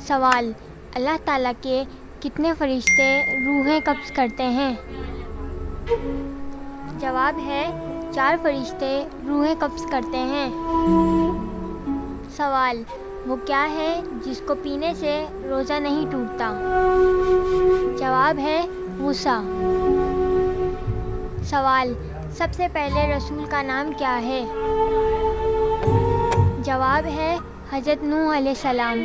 سوال: اللہ تعالیٰ کے کتنے فرشتے روحیں قبض کرتے ہیں؟ جواب ہے 4 فرشتے روحیں قبض کرتے ہیں۔ سوال: وہ کیا ہے جس کو پینے سے روزہ نہیں ٹوٹتا؟ جواب ہے غصہ۔ سوال: سب سے پہلے رسول کا نام کیا ہے؟ جواب ہے حضرت نوح علیہ السلام۔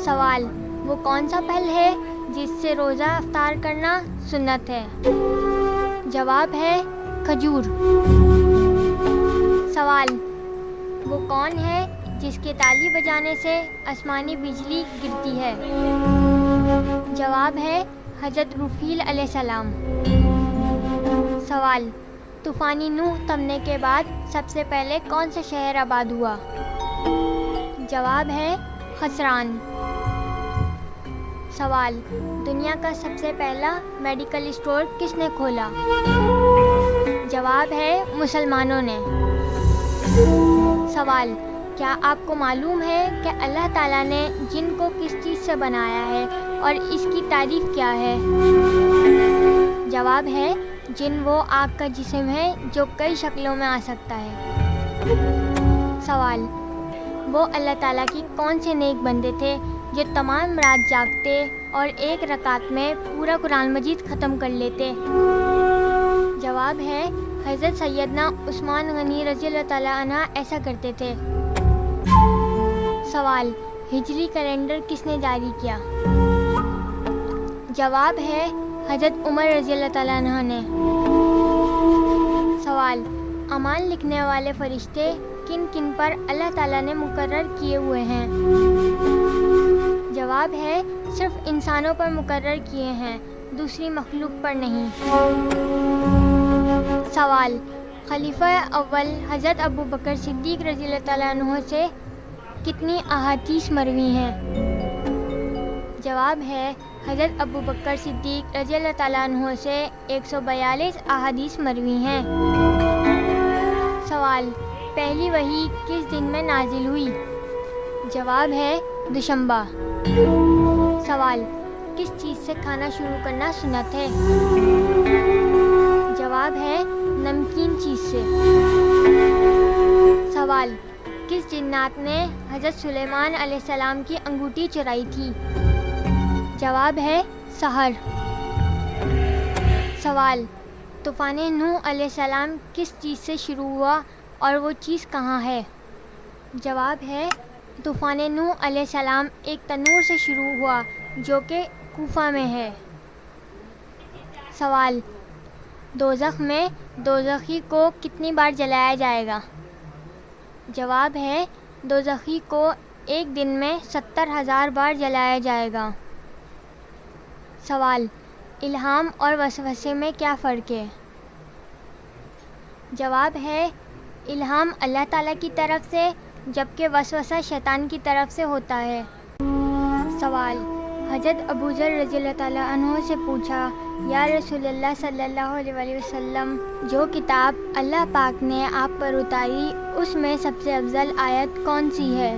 سوال: وہ کون سا پھل ہے جس سے روزہ افطار کرنا سنت ہے؟ جواب ہے کھجور۔ سوال: وہ کون ہے جس کے تالی بجانے سے آسمانی بجلی گرتی ہے؟ جواب ہے حضرت رفیل علیہ السلام۔ سوال: طوفان نوح تھمنے کے بعد سب سے پہلے کون سا شہر آباد ہوا؟ جواب ہے خسران۔ سوال: دنیا کا سب سے پہلا میڈیکل اسٹور کس نے کھولا؟ جواب ہے مسلمانوں نے۔ سوال: کیا آپ کو معلوم ہے کہ اللہ تعالیٰ نے جن کو کس چیز سے بنایا ہے اور اس کی تعریف کیا ہے؟ جواب ہے جن وہ آگ کا جسم ہے جو کئی شکلوں میں آ سکتا ہے۔ سوال: وہ اللہ تعالیٰ کی کون سے نیک بندے تھے جو تمام رات جاگتے اور ایک رکعت میں پورا قرآن مجید ختم کر لیتے؟ جواب ہے حضرت سیدنا عثمان غنی رضی اللہ تعالیٰ عنہ ایسا کرتے تھے۔ سوال: ہجری کیلنڈر کس نے جاری کیا؟ جواب ہے حضرت عمر رضی اللہ تعالیٰ عنہ نے۔ سوال: اعمال لکھنے والے فرشتے کن کن پر اللہ تعالیٰ نے مقرر کیے ہوئے ہیں؟ جواب ہے صرف انسانوں پر مقرر کیے ہیں، دوسری مخلوق پر نہیں۔ سوال: خلیفہ اول حضرت ابو بکر صدیق رضی اللہ تعالیٰ عنہ سے کتنی احادیث مروی ہیں؟ جواب ہے حضرت ابو بکر صدیق رضی اللہ تعالیٰ عنہ سے 142 احادیث مروی ہیں۔ سوال: پہلی وحی کس دن میں نازل ہوئی؟ جواب ہے دوشنبہ۔ سوال: کس چیز سے کھانا شروع کرنا سنت ہے؟ جواب ہے نمکین چیز سے۔ سوال: کس جنات نے حضرت سلیمان علیہ السلام کی انگوٹھی چرائی تھی؟ جواب ہے سحر۔ سوال: طوفان نوح علیہ السلام کس چیز سے شروع ہوا اور وہ چیز کہاں ہے؟ جواب ہے طوفان نوح علیہ السلام ایک تنور سے شروع ہوا جو کہ کوفہ میں ہے۔ سوال: دوزخ میں دوزخی کو کتنی بار جلایا جائے گا؟ جواب ہے دوزخی کو ایک دن میں 70,000 بار جلایا جائے گا۔ سوال: الہام اور وسوسے میں کیا فرق ہے؟ جواب ہے الہام اللہ تعالیٰ کی طرف سے جبکہ وسوسہ شیطان کی طرف سے ہوتا ہے۔ سوال: حضرت ابو ذر رضی اللہ تعالیٰ عنہ سے پوچھا، یا رسول اللہ صلی اللہ علیہ وسلم، جو کتاب اللہ پاک نے آپ پر اتاری اس میں سب سے افضل آیت کون سی ہے؟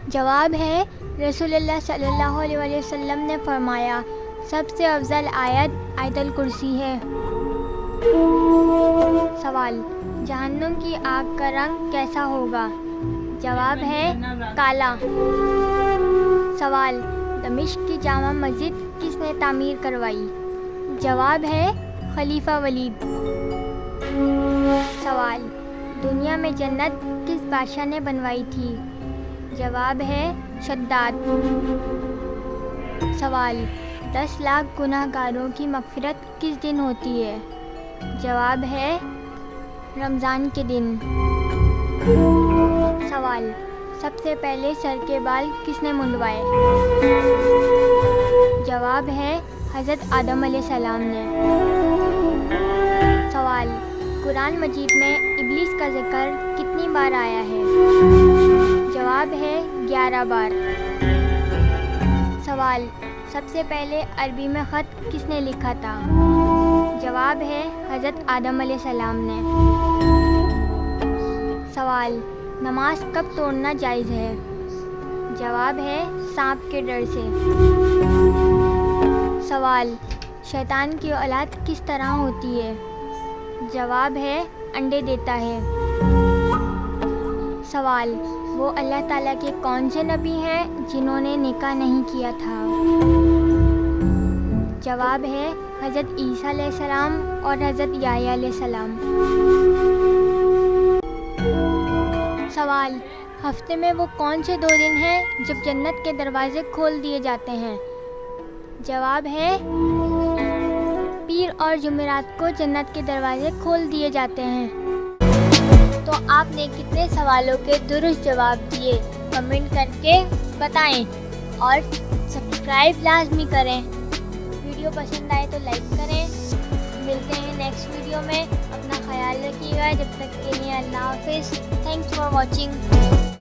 جواب ہے رسول اللہ صلی اللہ علیہ وسلم نے فرمایا سب سے افضل آیت آیت الکرسی ہے۔ سوال: جہنم کی آگ کا رنگ کیسا ہوگا؟ جواب ہے کالا۔ سوال: دمشق کی جامع مسجد کس نے تعمیر کروائی؟ جواب ہے خلیفہ ولید۔ سوال: دنیا میں جنت کس بادشاہ نے بنوائی تھی؟ جواب ہے شداد۔ سوال: 10 لاکھ گناہ گاروں کی مغفرت کس دن ہوتی ہے؟ جواب ہے رمضان کے دن۔ سوال: سب سے پہلے سر کے بال کس نے منڈوائے؟ جواب ہے حضرت آدم علیہ السلام نے۔ سوال: قرآن مجید میں ابلیس کا ذکر کتنی بار آیا ہے؟ جواب ہے 11 بار۔ سوال: سب سے پہلے عربی میں خط کس نے لکھا تھا؟ جواب ہے حضرت آدم علیہ السلام نے۔ سوال: نماز کب توڑنا جائز ہے؟ جواب ہے سانپ کے ڈر سے۔ سوال، شیطان کی اولاد کس طرح ہوتی ہے؟ جواب ہے انڈے دیتا ہے۔ سوال، وہ اللہ تعالیٰ کے کون سے نبی ہیں جنہوں نے نکاح نہیں کیا تھا؟ جواب ہے حضرت عیسیٰ علیہ السلام اور حضرت یحییٰ علیہ السلام۔ سوال، ہفتے میں وہ کون سے 2 دن ہیں جب جنت کے دروازے کھول دیے جاتے ہیں؟ جواب ہے پیر اور جمعرات کو جنت کے دروازے کھول دیے جاتے ہیں۔ تو آپ نے کتنے سوالوں کے درست جواب دیے کمنٹ کر کے بتائیں، اور سبسکرائب لازمی کریں۔ ویڈیو پسند آئے تو لائک کریں۔ ملتے ہیں نیکسٹ ویڈیو میں، اپنا خیال رکھیے گا، جب تک کے لیے اللہ حافظ۔ Thanks for watching.